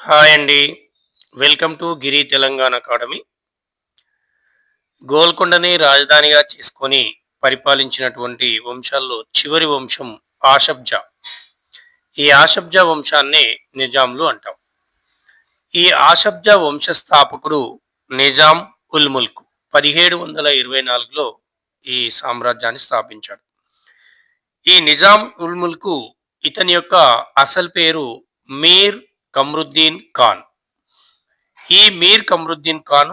Hi అండి. Welcome to Giri Telangana academy. గోల్కొండని రాజధానిగా చేసుకొని పరిపాలించినటువంటి వంశాల్లో చివరి వంశం ఆషబ్జా. ఈ ఆషబ్జా వంశాన్నే నిజాంలు అంటాం. ఈ ఆషబ్జా వంశ స్థాపకుడు నిజాం ఉల్ ముల్క్ 1724లో ఈ సామ్రాజ్యాన్ని స్థాపించాడు. ఈ నిజాం ఉల్ ముల్క్ ఇతని యొక్క అసలు పేరు మీర్ కమ్రుద్దీన్ ఖాన్. ఈ మీర్ కమ్రుద్దీన్ ఖాన్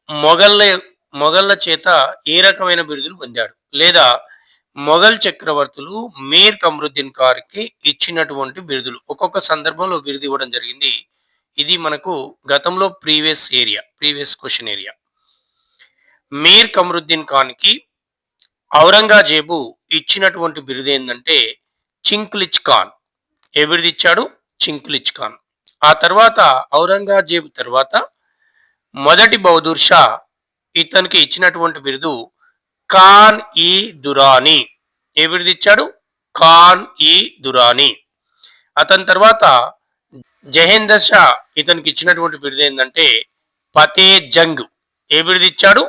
మొఘళ్ళ మొఘళ్ళ చేత ఏ రకమైన బిరుదులు పొందాడు, లేదా మొఘల్ చక్రవర్తులు మీర్ కమ్రుద్దీన్ ఖాన్కి ఇచ్చినటువంటి బిరుదులు, ఒక్కొక్క సందర్భంలో బిరుదు ఇవ్వడం జరిగింది. ఇది మనకు గతంలో ప్రీవియస్ క్వశ్చన్ ఏరియా. మీర్ కమ్రుద్దీన్ ఖాన్కి ఔరంగజేబు ఇచ్చినటువంటి బిరుదు ఏంటంటే చింక్లిచ్ ఖాన్. ఏ బిరుదు ఇచ్చాడు? చింక్లిచ్ ఖాన్. ఆ తర్వాత ఔరంగజేబు తర్వాత మొదటి బహదూర్ షా ఇతనికి ఇచ్చినటువంటి బిరుదు ఖాన్ ఈ దురానీ. ఏ బిరుదు ఇచ్చాడు? ఖాన్ ఈ దురానీ. అతని తర్వాత జహేందర్ షా ఇతనికి ఇచ్చినటువంటి బిరుదు ఏంటంటే ఫతే జంగ్. ఏ బిరుదు ఇచ్చాడు?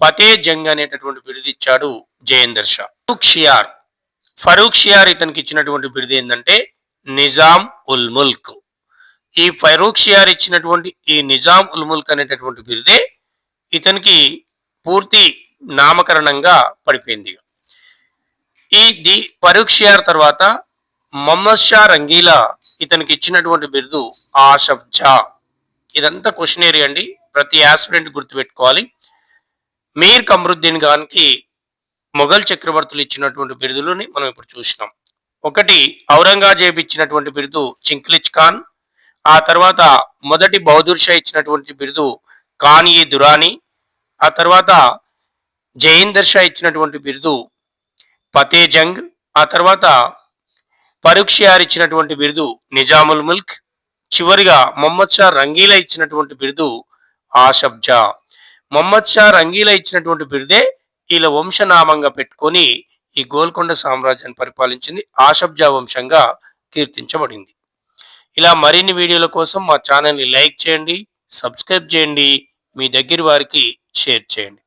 ఫతే జంగ్ అనేటటువంటి బిరుదు ఇచ్చాడు జహేందర్ షా. ఫరూక్ షియార్ ఇతనికి ఇచ్చినటువంటి బిరుదు ఏంటంటే నిజాం ఉల్ ముల్క్. ఈ ఫరూక్ షియార్ ఇచ్చినటువంటి ఈ నిజాం ఉల్ ముల్క్ అనేటటువంటి బిరుదే ఇతనికి పూర్తి నామకరణంగా పడిపోయింది. ఫరూక్ షియార్ తర్వాత మొహమ్మద్ షా రంగీలా ఇతనికి ఇచ్చినటువంటి బిరుదు ఆషబ్జా. ఇదంతా క్వశ్చన్ ఏరియా అండి, ప్రతి ఆస్పిరెంట్ గుర్తుపెట్టుకోవాలి. మీర్ కమ్రుద్దీన్ ఖాన్కి మొఘల్ చక్రవర్తులు ఇచ్చినటువంటి బిరుదులని మనం ఇప్పుడు చూసినాం. ఒకటి ఔరంగజేబు ఇచ్చినటువంటి బిరుదు చింక్లిచ్ ఖాన్. ఆ తర్వాత మొదటి బహదూర్ షా ఇచ్చినటువంటి బిరుదు ఖాన్ ఈ దురానీ. ఆ తర్వాత జహీందర్ షా ఇచ్చినటువంటి బిరుదు ఫతే జంగ్. ఆ తర్వాత ఫరూక్ షియార్ ఇచ్చినటువంటి బిరుదు నిజాముల్ ముల్క్. చివరిగా మొహమ్మద్ షా రంగీలా ఇచ్చినటువంటి బిరుదు ఆషబ్జా. మొహమ్మద్ షా రంగీలా ఇచ్చినటువంటి బిరుదే వీళ్ళ వంశనామంగా పెట్టుకొని ఈ గోల్కొండ సామ్రాజ్యాన్ని పరిపాలించింది. ఆషబ్జా వంశంగా కీర్తించబడింది. ఇలా మరిన్ని వీడియోల కోసం మా ఛానల్ని లైక్ చేయండి, సబ్స్క్రైబ్ చేయండి, మీ దగ్గర వారికి షేర్ చేయండి.